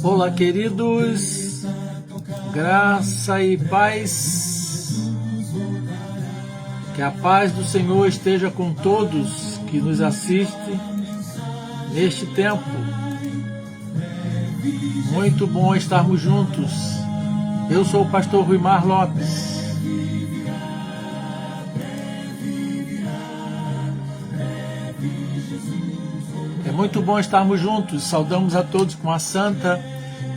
Olá, queridos, graça e paz, que a paz do Senhor esteja com todos que nos assistem neste tempo. Muito bom estarmos juntos. Eu sou o pastor Ruimar Lopes. É muito bom estarmos juntos. Saudamos a todos com a santa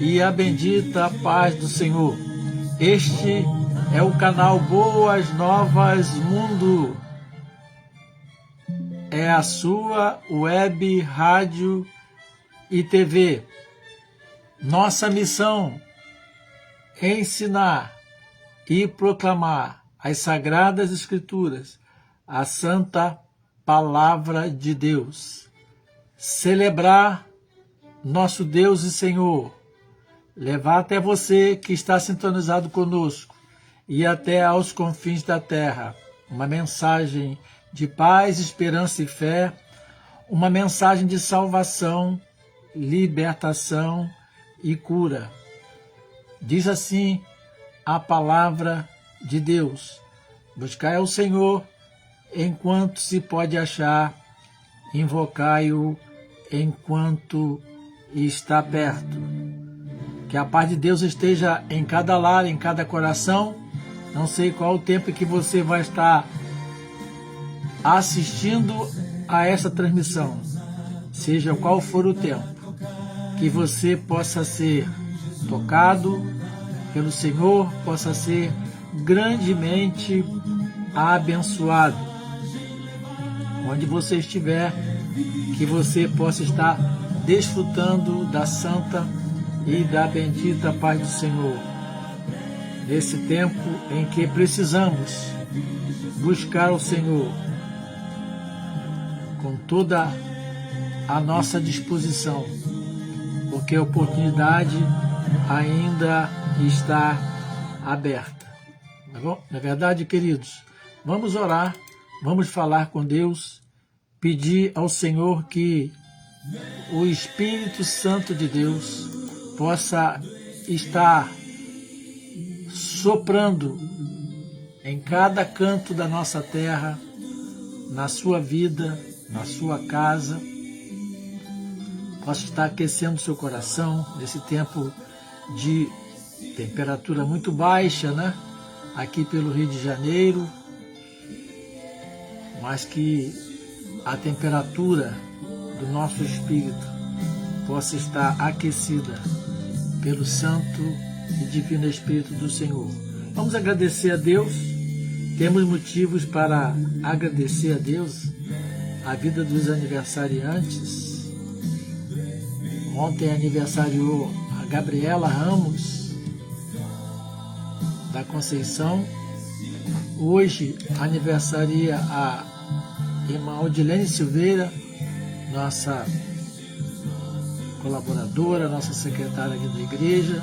e a bendita paz do Senhor. Este é o canal Boas Novas Mundo. É a sua web, rádio e TV. Nossa missão é ensinar e proclamar as Sagradas Escrituras, a Santa Palavra de Deus. Celebrar nosso Deus e Senhor, levar até você que está sintonizado conosco e até aos confins da terra uma mensagem de paz, esperança e fé, uma mensagem de salvação, libertação e cura. Diz assim a palavra de Deus: buscai ao Senhor enquanto se pode achar, invocai-o enquanto está perto. Que a paz de Deus esteja em cada lar, em cada coração. Não sei qual o tempo que você vai estar assistindo a essa transmissão, seja qual for o tempo, que você possa ser tocado pelo Senhor, possa ser grandemente abençoado. Onde você estiver, que você possa estar desfrutando da santa e da bendita paz do Senhor. Nesse tempo em que precisamos buscar o Senhor com toda a nossa disposição, porque a oportunidade ainda está aberta. Tá bom? Na verdade, queridos, vamos orar, vamos falar com Deus, pedir ao Senhor que o Espírito Santo de Deus possa estar soprando em cada canto da nossa terra, na sua vida, na sua casa, possa estar aquecendo seu coração nesse tempo de temperatura muito baixa, né? Aqui pelo Rio de Janeiro, mas que a temperatura do nosso espírito possa estar aquecida pelo Santo e Divino Espírito do Senhor. Vamos agradecer a Deus. Temos motivos para agradecer a Deus a vida dos aniversariantes. Ontem aniversariou a Gabriela Ramos da Conceição. Hoje aniversaria a irmã Odilene Silveira, nossa colaboradora, nossa secretária aqui da igreja.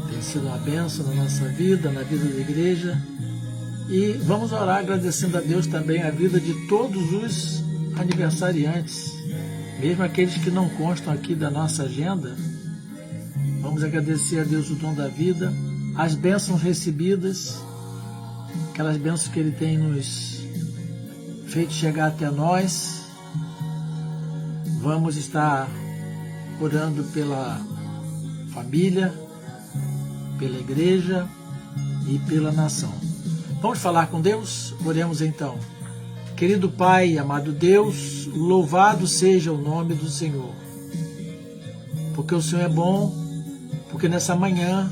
Tem sido uma bênção na nossa vida, na vida da igreja. E vamos orar agradecendo a Deus também a vida de todos os aniversariantes, mesmo aqueles que não constam aqui da nossa agenda. Vamos agradecer a Deus o dom da vida, as bênçãos recebidas, aquelas bênçãos que Ele tem nos feito chegar até nós. Vamos estar orando pela família, pela igreja e pela nação. Vamos falar com Deus? Oremos então. Querido Pai, amado Deus, louvado seja o nome do Senhor. Porque o Senhor é bom, porque nessa manhã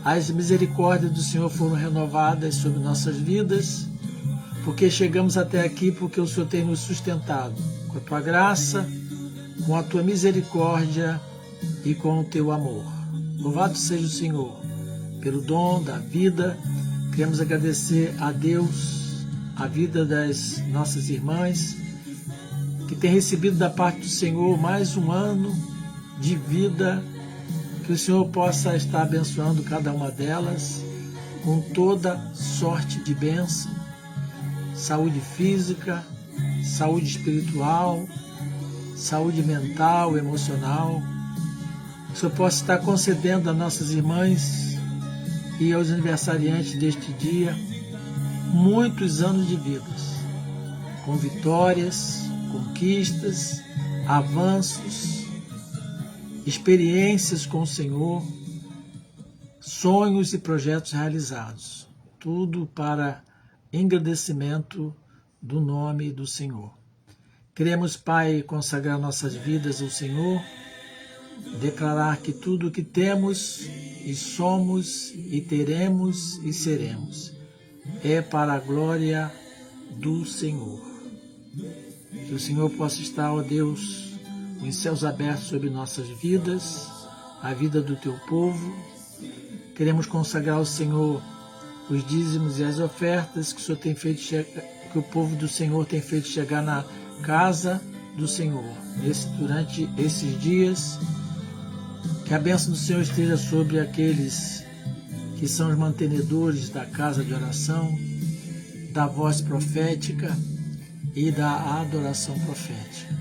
as misericórdias do Senhor foram renovadas sobre nossas vidas, porque chegamos até aqui, porque o Senhor tem nos sustentado com a Tua graça, com a Tua misericórdia e com o Teu amor. Louvado seja o Senhor pelo dom da vida. Queremos agradecer a Deus a vida das nossas irmãs, que tem recebido da parte do Senhor mais um ano de vida, que o Senhor possa estar abençoando cada uma delas com toda sorte de bênção, saúde física, saúde espiritual, saúde mental, emocional, que o Senhor possa estar concedendo a nossas irmãs e aos aniversariantes deste dia muitos anos de vidas, com vitórias, conquistas, avanços, experiências com o Senhor, sonhos e projetos realizados, tudo para engrandecimento do nome do Senhor. Queremos, Pai, consagrar nossas vidas ao Senhor, declarar que tudo o que temos e somos e teremos e seremos é para a glória do Senhor. Que o Senhor possa estar, ó Deus, em céus abertos sobre nossas vidas, a vida do Teu povo. Queremos consagrar ao Senhor os dízimos e as ofertas que o Senhor tem feito, que o povo do Senhor tem feito chegar na casa do Senhor. Durante esses dias, que a bênção do Senhor esteja sobre aqueles que são os mantenedores da casa de oração, da voz profética e da adoração profética.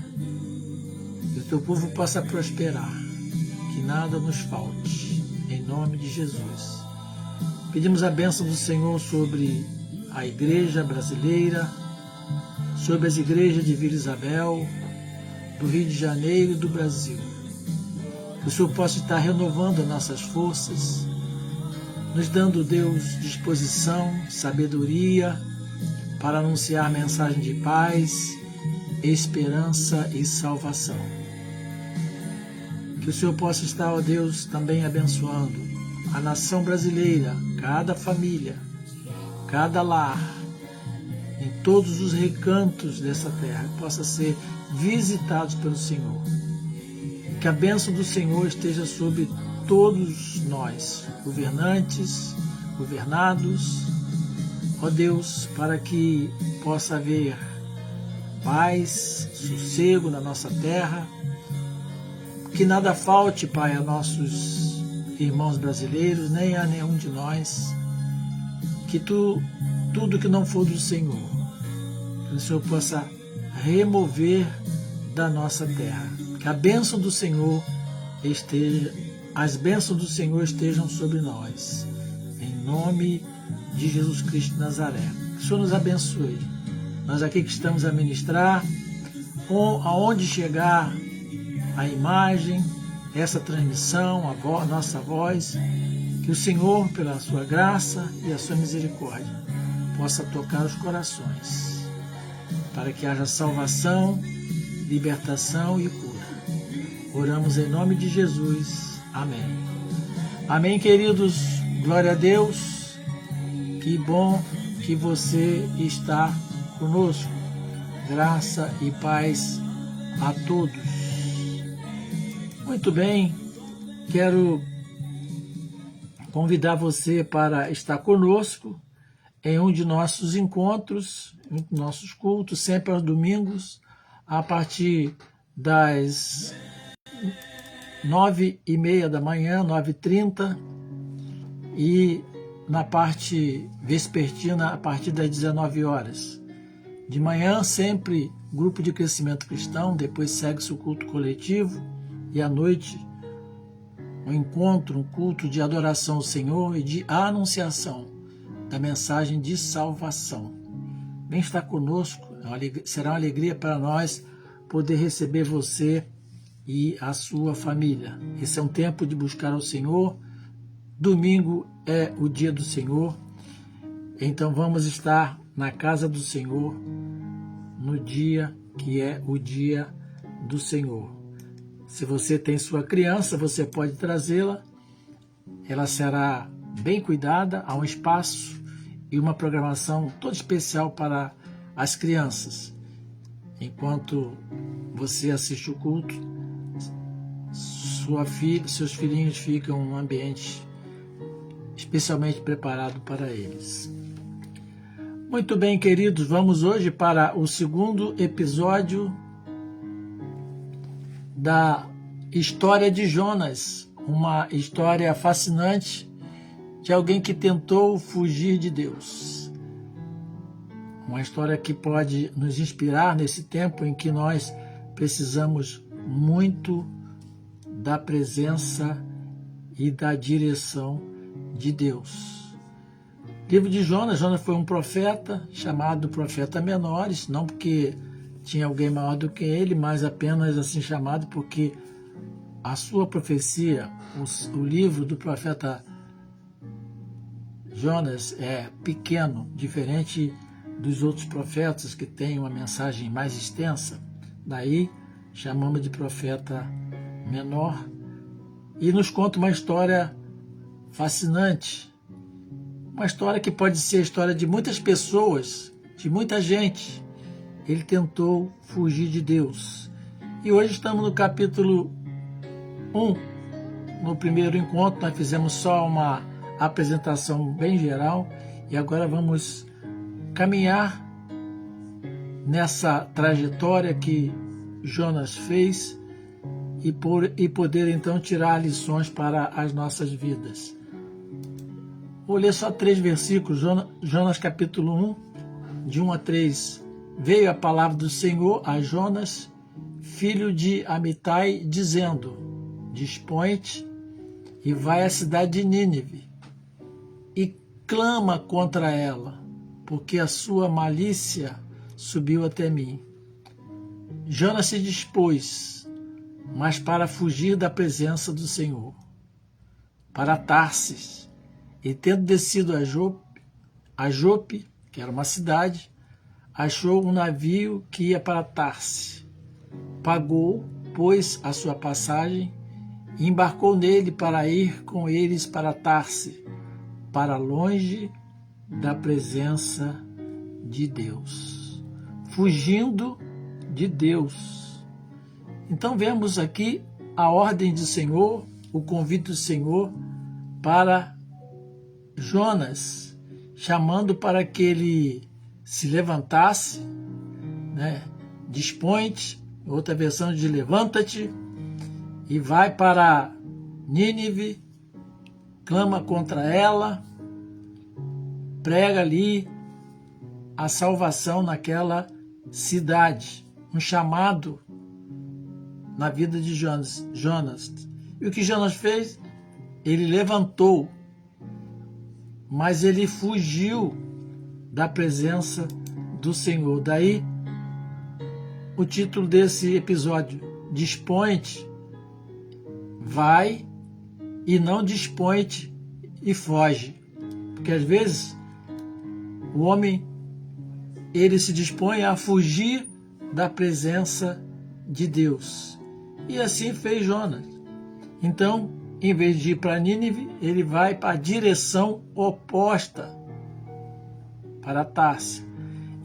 Que o Teu povo possa prosperar, que nada nos falte, em nome de Jesus. Pedimos a bênção do Senhor sobre a igreja brasileira, sobre as igrejas de Vila Isabel, do Rio de Janeiro e do Brasil. Que o Senhor possa estar renovando as nossas forças, nos dando, Deus, disposição, sabedoria para anunciar mensagem de paz, esperança e salvação. Que o Senhor possa estar, ó Deus, também abençoando a nação brasileira, cada família, cada lar, em todos os recantos dessa terra, possa ser visitados pelo Senhor. Que a bênção do Senhor esteja sobre todos nós, governantes, governados, ó Deus, para que possa haver paz, sossego na nossa terra, que nada falte, Pai, a nossos irmãos brasileiros, nem a nenhum de nós, que tudo que não for do Senhor, que o Senhor possa remover da nossa terra, que a bênção do Senhor as bênçãos do Senhor estejam sobre nós, em nome de Jesus Cristo de Nazaré. Que o Senhor nos abençoe. Nós aqui que estamos a ministrar, aonde chegar a imagem, essa transmissão, nossa voz, que o Senhor, pela sua graça e a sua misericórdia, possa tocar os corações, para que haja salvação, libertação e cura. Oramos em nome de Jesus. Amém. Amém, queridos. Glória a Deus. Que bom que você está conosco. Graça e paz a todos. Muito bem. Quero convidar você para estar conosco em um de nossos encontros, em um de nossos cultos, sempre aos domingos, a partir das 9h30 da manhã, 9h30, e na parte vespertina a partir das 19 horas. De manhã sempre grupo de crescimento cristão, depois segue-se o culto coletivo, e à noite um encontro, um culto de adoração ao Senhor e de anunciação da mensagem de salvação. Vem estar conosco, será uma alegria para nós poder receber você e a sua família. Esse é um tempo de buscar ao Senhor. Domingo é o dia do Senhor, então vamos estar na casa do Senhor no dia que é o dia do Senhor. Se você tem sua criança, você pode trazê-la, ela será bem cuidada, há um espaço e uma programação toda especial para as crianças. Enquanto você assiste o culto, seus filhinhos ficam em um ambiente especialmente preparado para eles. Muito bem, queridos, vamos hoje para o segundo episódio da história de Jonas, uma história fascinante de alguém que tentou fugir de Deus. Uma história que pode nos inspirar nesse tempo em que nós precisamos muito da presença e da direção de Deus. Livro de Jonas. Jonas foi um profeta, chamado profeta menor, não porque tinha alguém maior do que ele, mas apenas assim chamado porque a sua profecia, o livro do profeta Jonas é pequeno, diferente dos outros profetas que têm uma mensagem mais extensa. Daí chamamos de profeta menor. E nos conta uma história fascinante, uma história que pode ser a história de muitas pessoas, de muita gente. Ele tentou fugir de Deus. E hoje estamos no capítulo 1. No primeiro encontro nós fizemos só uma apresentação bem geral e agora vamos caminhar nessa trajetória que Jonas fez e poder então tirar lições para as nossas vidas. Vou ler só 3 versículos. Jonas capítulo 1, de 1 a 3. Veio a palavra do Senhor a Jonas, filho de Amitai, dizendo: Dispõe-te e vai à cidade de Nínive e clama contra ela, porque a sua malícia subiu até mim. Jonas se dispôs, mas para fugir da presença do Senhor, para Tarsis, e tendo descido a Jope, que era uma cidade, achou um navio que ia para Tarsis. Pagou, pois, a sua passagem e embarcou nele para ir com eles para Tarsis, para longe da presença de Deus. Fugindo de Deus. Então vemos aqui a ordem do Senhor, o convite do Senhor para Jonas, chamando para que ele se levantasse, Dispõe-te, outra versão de levanta-te, e vai para Nínive, clama contra ela, prega ali a salvação naquela cidade, um chamado na vida de Jonas. E o que Jonas fez? Ele levantou, mas ele fugiu da presença do Senhor. Daí o título desse episódio: Dispõe-te, vai, e não dispõe-te e foge. Porque às vezes o homem ele se dispõe a fugir da presença de Deus. E assim fez Jonas. Então, em vez de ir para Nínive, ele vai para a direção oposta, para Tarsis.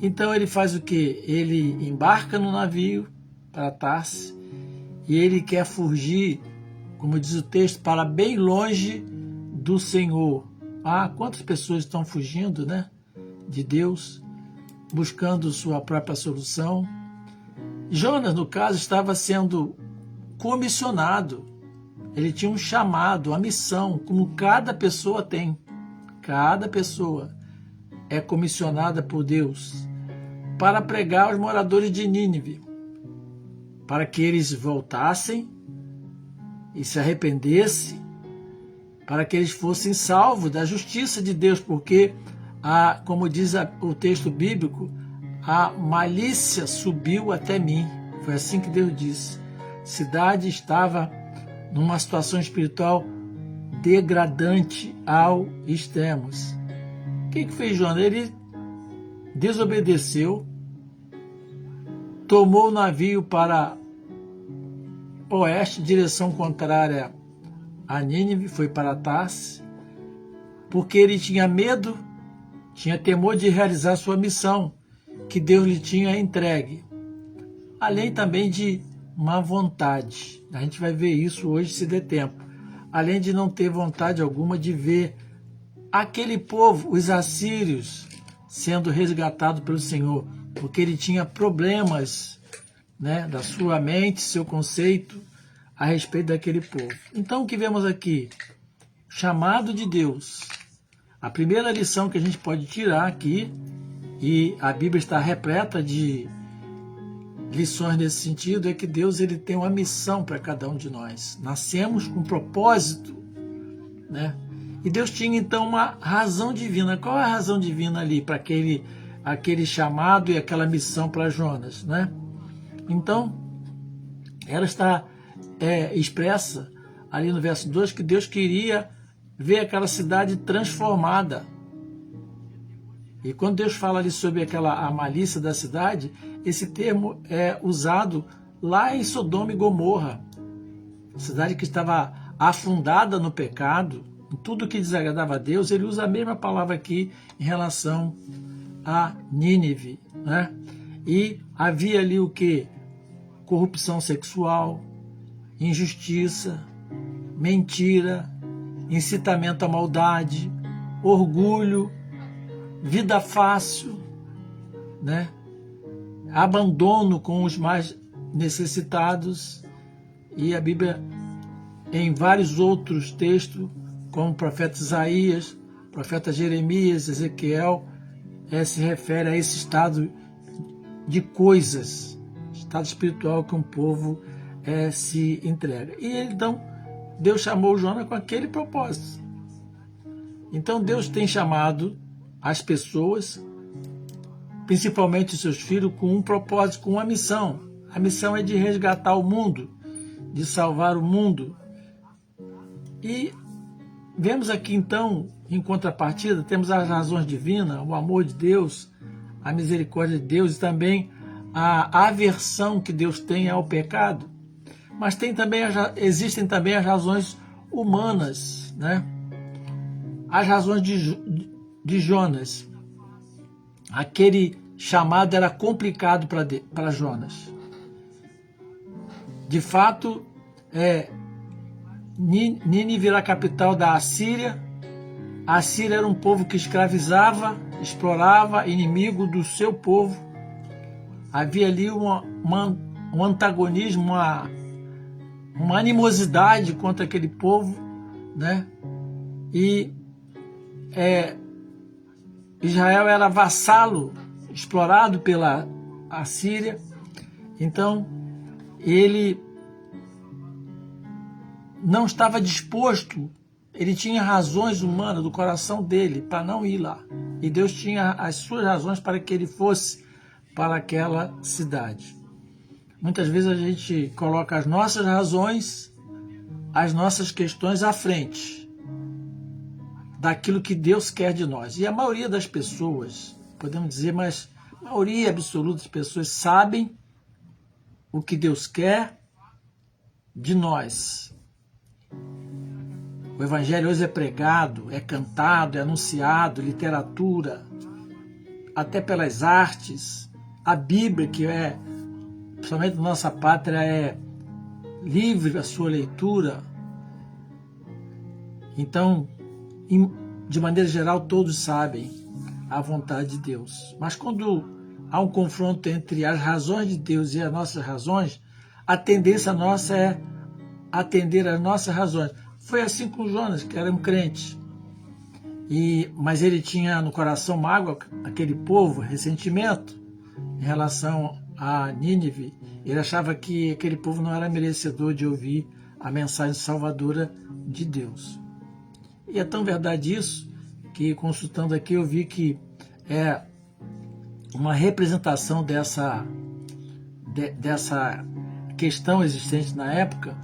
Então ele faz o quê? Ele embarca no navio para Tarsis e ele quer fugir, como diz o texto, para bem longe do Senhor. Quantas pessoas estão fugindo, de Deus, buscando sua própria solução. Jonas, no caso, estava sendo comissionado. Ele tinha um chamado, uma missão, como cada pessoa tem. Cada pessoa é comissionada por Deus para pregar aos moradores de Nínive, para que eles voltassem e se arrependessem, para que eles fossem salvos da justiça de Deus, porque, como diz o texto bíblico, a malícia subiu até mim. Foi assim que Deus disse. A cidade estava numa situação espiritual degradante ao extremo. O que fez Jonas? Ele desobedeceu, tomou o navio para oeste, direção contrária a Nínive, foi para Tarsis, porque ele tinha medo, tinha temor de realizar sua missão que Deus lhe tinha entregue, além também de má vontade. A gente vai ver isso hoje, se der tempo. Além de não ter vontade alguma de ver aquele povo, os assírios, sendo resgatado pelo Senhor, porque ele tinha problemas, da sua mente, seu conceito a respeito daquele povo. Então o que vemos aqui? Chamado de Deus. A primeira lição que a gente pode tirar aqui, e a Bíblia está repleta de lições nesse sentido é que Deus ele tem uma missão para cada um de nós. Nascemos com um propósito, né? E Deus tinha então uma razão divina. Qual é a razão divina ali para aquele chamado e aquela missão para Jonas, né? Então, ela está expressa ali no verso 2 que Deus queria ver aquela cidade transformada. E quando Deus fala ali sobre a malícia da cidade, esse termo é usado lá em Sodoma e Gomorra, cidade que estava afundada no pecado, em tudo que desagradava a Deus. Ele usa a mesma palavra aqui em relação a Nínive, né? E havia ali o que? Corrupção sexual, injustiça, mentira, incitamento à maldade, orgulho, vida fácil, né? Abandono com os mais necessitados. E a Bíblia, em vários outros textos, como o profeta Isaías, o profeta Jeremias, Ezequiel, se refere a esse estado de coisas, estado espiritual que um povo se entrega. E então Deus chamou Jonas com aquele propósito. Então Deus tem chamado as pessoas, principalmente os seus filhos, com um propósito, com uma missão. A missão é de resgatar o mundo, de salvar o mundo. E vemos aqui então, em contrapartida, temos as razões divinas, o amor de Deus, a misericórdia de Deus e também a aversão que Deus tem ao pecado. Mas existem também as razões humanas, né? As razões de Jonas. Aquele chamado era complicado para Jonas. De fato, Nínive era a capital da Assíria. A Assíria era um povo que escravizava, explorava, inimigo do seu povo. Havia ali um antagonismo, uma animosidade contra aquele povo, né? E Israel era vassalo, explorado pela Assíria. Então, ele não estava disposto, ele tinha razões humanas do coração dele para não ir lá. E Deus tinha as suas razões para que ele fosse para aquela cidade. Muitas vezes a gente coloca as nossas razões, as nossas questões à frente daquilo que Deus quer de nós. E a maioria das pessoas, podemos dizer, mas a maioria absoluta das pessoas sabem o que Deus quer de nós. O Evangelho hoje é pregado, é cantado, é anunciado, literatura, até pelas artes. A Bíblia, que principalmente na nossa pátria, é livre a sua leitura. Então, de maneira geral, todos sabem a vontade de Deus. Mas quando há um confronto entre as razões de Deus e as nossas razões, a tendência nossa é atender às nossas razões. Foi assim com Jonas, que era um crente. Mas ele tinha no coração mágoa, aquele povo, ressentimento em relação a Nínive. Ele achava que aquele povo não era merecedor de ouvir a mensagem salvadora de Deus. E é tão verdade isso, que consultando aqui eu vi que é uma representação dessa questão existente na época.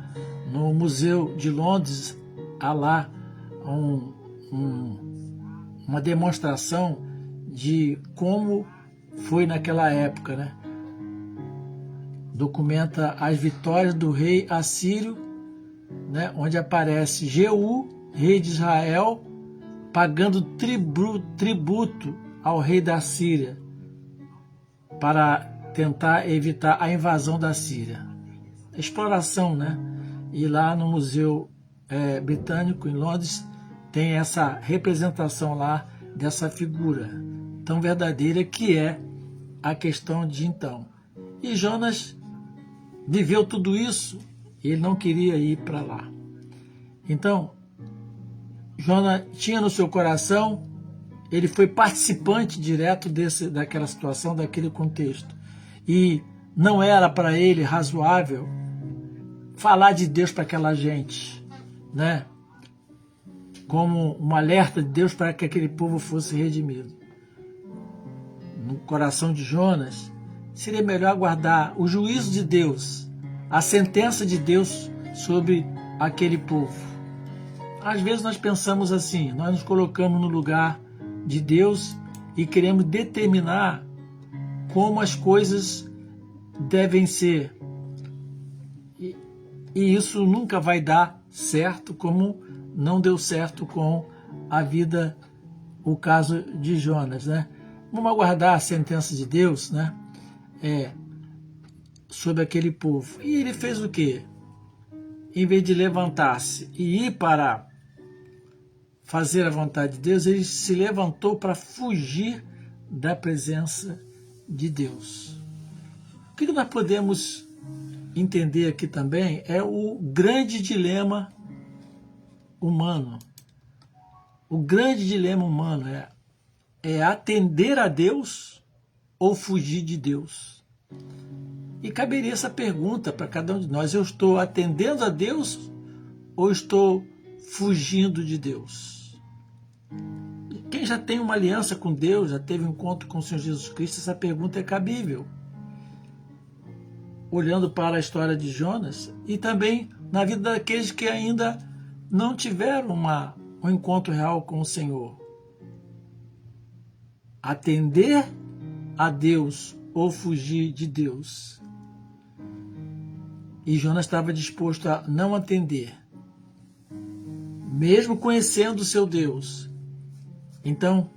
No Museu de Londres, há lá uma demonstração de como foi naquela época, né? Documenta as vitórias do rei assírio, né? Onde aparece Jeú, rei de Israel, pagando tributo ao rei da Síria para tentar evitar a invasão da Síria. Exploração, né? E lá no Museu Britânico, em Londres, tem essa representação lá dessa figura tão verdadeira que é a questão de então. E Jonas viveu tudo isso e ele não queria ir para lá. Então, Jonas tinha no seu coração, ele foi participante direto daquela situação, daquele contexto. E não era para ele razoável falar de Deus para aquela gente, né? Como um alerta de Deus para que aquele povo fosse redimido. No coração de Jonas, seria melhor aguardar o juízo de Deus, a sentença de Deus sobre aquele povo. Às vezes nós pensamos assim, nós nos colocamos no lugar de Deus e queremos determinar como as coisas devem ser. E isso nunca vai dar certo, como não deu certo com a vida, o caso de Jonas, né? Vamos aguardar a sentença de Deus, né? Sobre aquele povo. E ele fez o quê? Em vez de levantar-se e ir para fazer a vontade de Deus, ele se levantou para fugir da presença de Deus. O que nós podemos entender aqui também é o grande dilema humano. O grande dilema humano é atender a Deus ou fugir de Deus. E caberia essa pergunta para cada um de nós: eu estou atendendo a Deus ou estou fugindo de Deus? Quem já tem uma aliança com Deus, já teve um encontro com o Senhor Jesus Cristo, essa pergunta é cabível. Olhando para a história de Jonas e também na vida daqueles que ainda não tiveram um encontro real com o Senhor. Atender a Deus ou fugir de Deus. E Jonas estava disposto a não atender, mesmo conhecendo o seu Deus. Então,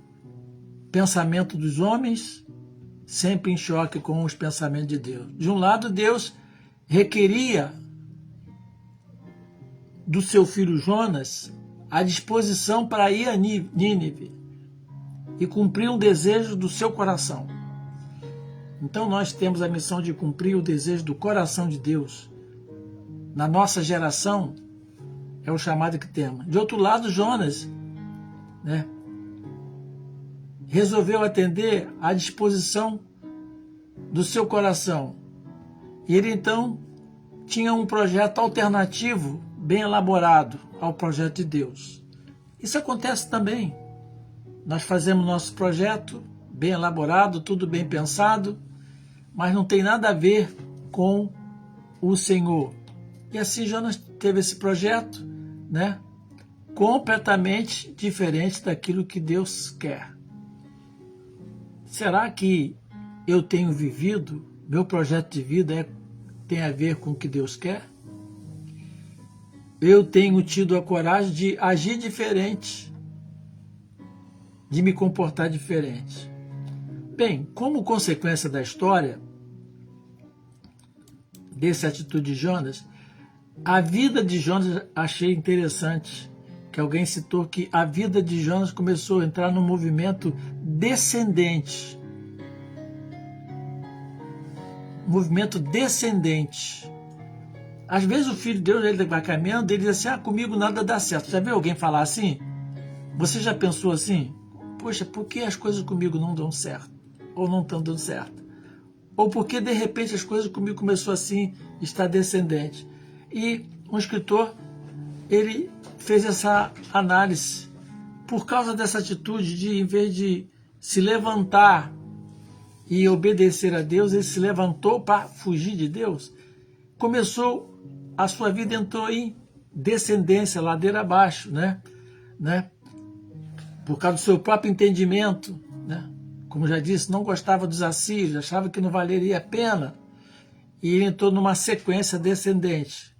pensamento dos homens sempre em choque com os pensamentos de Deus. De um lado, Deus requeria do seu filho Jonas a disposição para ir a Nínive e cumprir um desejo do seu coração. Então nós temos a missão de cumprir o desejo do coração de Deus. Na nossa geração, é o chamado que temos. De outro lado, Jonas, né, resolveu atender à disposição do seu coração. E ele então tinha um projeto alternativo, bem elaborado ao projeto de Deus. Isso acontece também. Nós fazemos nosso projeto bem elaborado, tudo bem pensado, mas não tem nada a ver com o Senhor. E assim Jonas teve esse projeto, né, completamente diferente daquilo que Deus quer. Será que eu tenho vivido, meu projeto de vida tem a ver com o que Deus quer? Eu tenho tido a coragem de agir diferente, de me comportar diferente. Bem, como consequência da história, dessa atitude de Jonas, a vida de Jonas, achei interessante, que alguém citou que a vida de Jonas começou a entrar num movimento descendente. Movimento descendente. Às vezes o filho de Deus, ele vai caminhando, ele diz assim, comigo nada dá certo. Já viu alguém falar assim? Você já pensou assim? Poxa, por que as coisas comigo não dão certo? Ou não estão dando certo? Ou porque de repente as coisas comigo começou assim, está descendente? E um escritor, ele fez essa análise. Por causa dessa atitude de, em vez de se levantar e obedecer a Deus, ele se levantou para fugir de Deus. Começou, a sua vida entrou em descendência, ladeira abaixo, né? Por causa do seu próprio entendimento, né? Como já disse, não gostava dos assírios, achava que não valeria a pena. E ele entrou numa sequência descendente.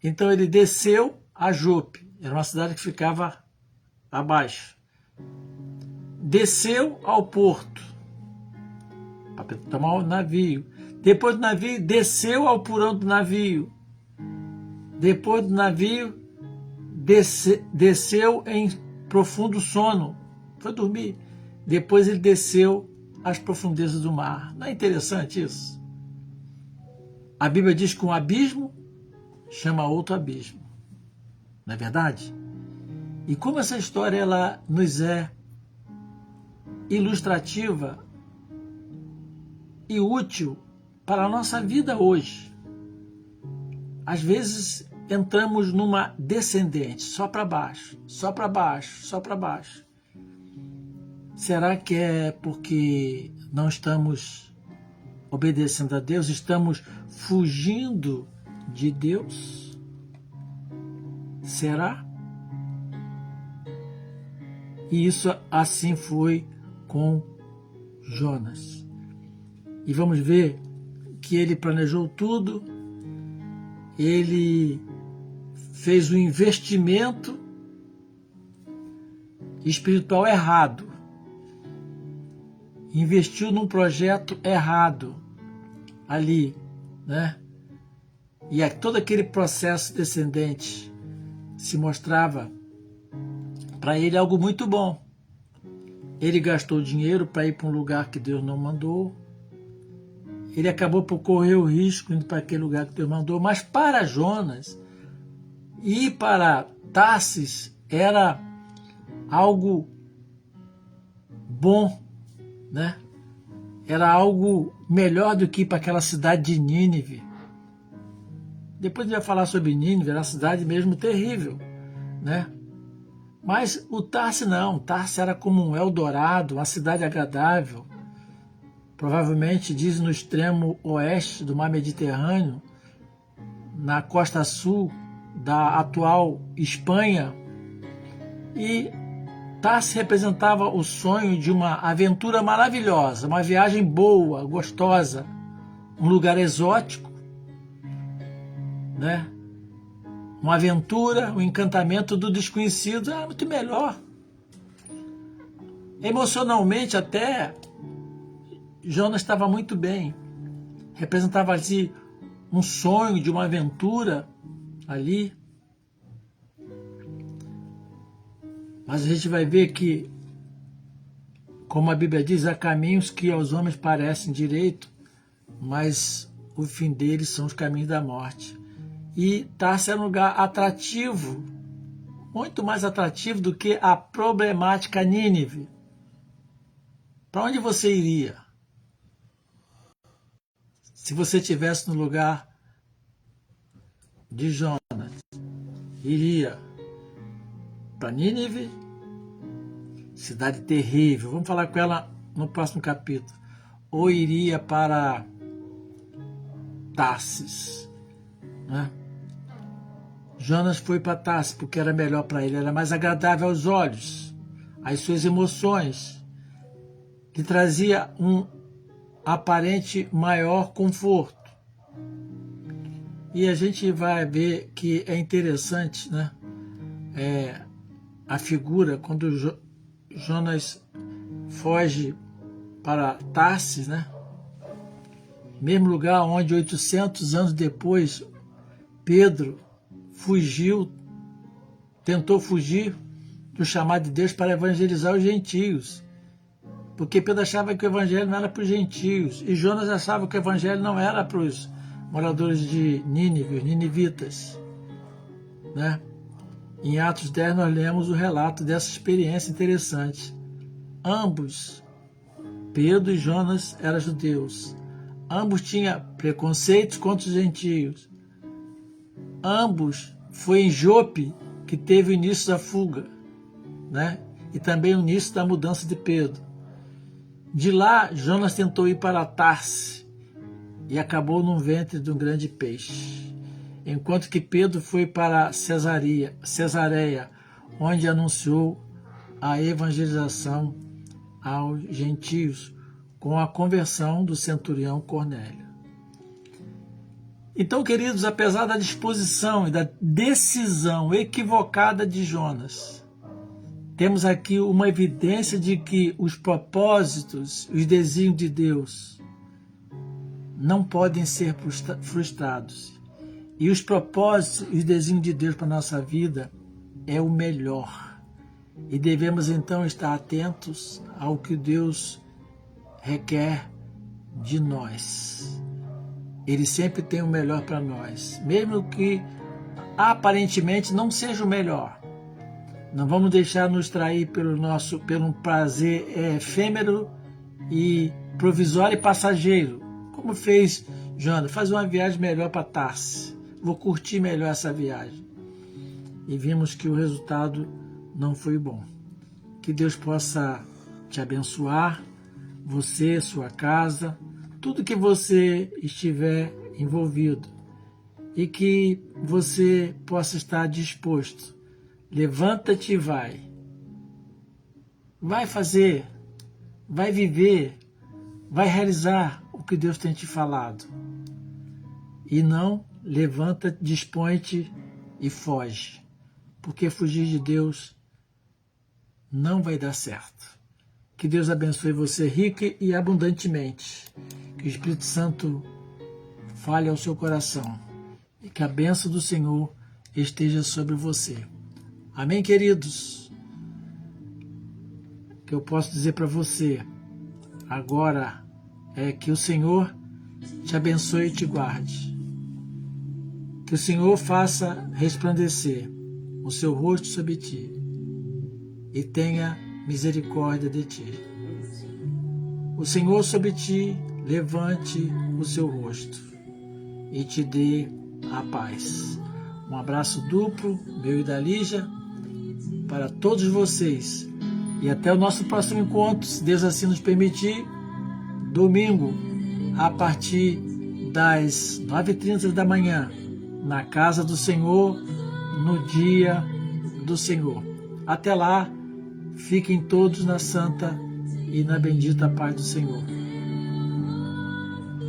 Então ele desceu a Jope, era uma cidade que ficava abaixo. Desceu ao porto, para tomar o navio. Depois do navio, desceu ao porão do navio. Depois do navio, desceu em profundo sono. Foi dormir. Depois ele desceu às profundezas do mar. Não é interessante isso? A Bíblia diz que um abismo chama outro abismo. Não é verdade? E como essa história ela nos é ilustrativa e útil para a nossa vida hoje. Às vezes entramos numa descendente, só para baixo, só para baixo, só para baixo. Será que é porque não estamos obedecendo a Deus? Estamos fugindo de Deus? Será? E isso assim foi com Jonas. E vamos ver que ele planejou tudo, ele fez um investimento espiritual errado, investiu num projeto errado ali, né? E todo aquele processo descendente se mostrava para ele algo muito bom. Ele gastou dinheiro para ir para um lugar que Deus não mandou. Ele acabou por correr o risco indo para aquele lugar que Deus mandou. Mas para Jonas e para Tarsis era algo bom, né? Era algo melhor do que ir para aquela cidade de Nínive. Depois a gente vai falar sobre Nínive, era uma cidade mesmo terrível, né? Mas o Tarsis não, Tarsis era como um Eldorado, uma cidade agradável, provavelmente diz no extremo oeste do mar Mediterrâneo, na costa sul da atual Espanha, e Tarsis representava o sonho de uma aventura maravilhosa, uma viagem boa, gostosa, um lugar exótico, né? Uma aventura, um encantamento do desconhecido, muito melhor. Emocionalmente até, Jonas estava muito bem. Representava assim um sonho de uma aventura ali. Mas a gente vai ver que, como a Bíblia diz, há caminhos que aos homens parecem direito, mas o fim deles são os caminhos da morte. E Tarsis era um lugar atrativo, muito mais atrativo do que a problemática Nínive. Para onde você iria? Se você estivesse no lugar de Jonas, iria para Nínive, cidade terrível, vamos falar com ela no próximo capítulo, ou iria para Tarsis, né? Jonas foi para Tarsis porque era melhor para ele, era mais agradável aos olhos, as suas emoções, que trazia um aparente maior conforto. E a gente vai ver que é interessante, né? A figura, quando Jonas foge para Tarsis, né? Mesmo lugar onde 800 anos depois Pedro tentou fugir do chamado de Deus para evangelizar os gentios. Porque Pedro achava que o evangelho não era para os gentios. E Jonas achava que o evangelho não era para os moradores de Nínive, os ninivitas, né? Em Atos 10 nós lemos o relato dessa experiência interessante. Ambos, Pedro e Jonas, eram judeus. Ambos tinham preconceitos contra os gentios. Ambos foi em Jope que teve o início da fuga, né? E também o início da mudança de Pedro. De lá, Jonas tentou ir para Tarsis e acabou num ventre de um grande peixe. Enquanto que Pedro foi para Cesareia, onde anunciou a evangelização aos gentios com a conversão do centurião Cornélio. Então, queridos, apesar da disposição e da decisão equivocada de Jonas, temos aqui uma evidência de que os propósitos, os desígnios de Deus não podem ser frustrados. E os propósitos e os desígnios de Deus para a nossa vida é o melhor. E devemos então estar atentos ao que Deus requer de nós. Ele sempre tem o melhor para nós, mesmo que aparentemente não seja o melhor. Não vamos deixar nos trair pelo um prazer efêmero e provisório e passageiro, como fez Joana, faz uma viagem melhor para Tarsis. Vou curtir melhor essa viagem. E vimos que o resultado não foi bom. Que Deus possa te abençoar, você, sua casa, tudo que você estiver envolvido. E que você possa estar disposto. Levanta-te e vai. Vai fazer, vai viver, vai realizar o que Deus tem te falado. E não levanta, dispõe-te e foge. Porque fugir de Deus não vai dar certo. Que Deus abençoe você rica e abundantemente. Que o Espírito Santo fale ao seu coração. E que a bênção do Senhor esteja sobre você. Amém, queridos? O que eu posso dizer para você agora é que o Senhor te abençoe e te guarde. Que o Senhor faça resplandecer o seu rosto sobre ti e tenha misericórdia de ti. O Senhor sobre ti levante o seu rosto e te dê a paz. Um abraço duplo, meu e da Lígia, para todos vocês. E até o nosso próximo encontro, se Deus assim nos permitir, domingo, a partir das 9h30 da manhã, na casa do Senhor, no dia do Senhor. Até lá, fiquem todos na santa e na bendita paz do Senhor.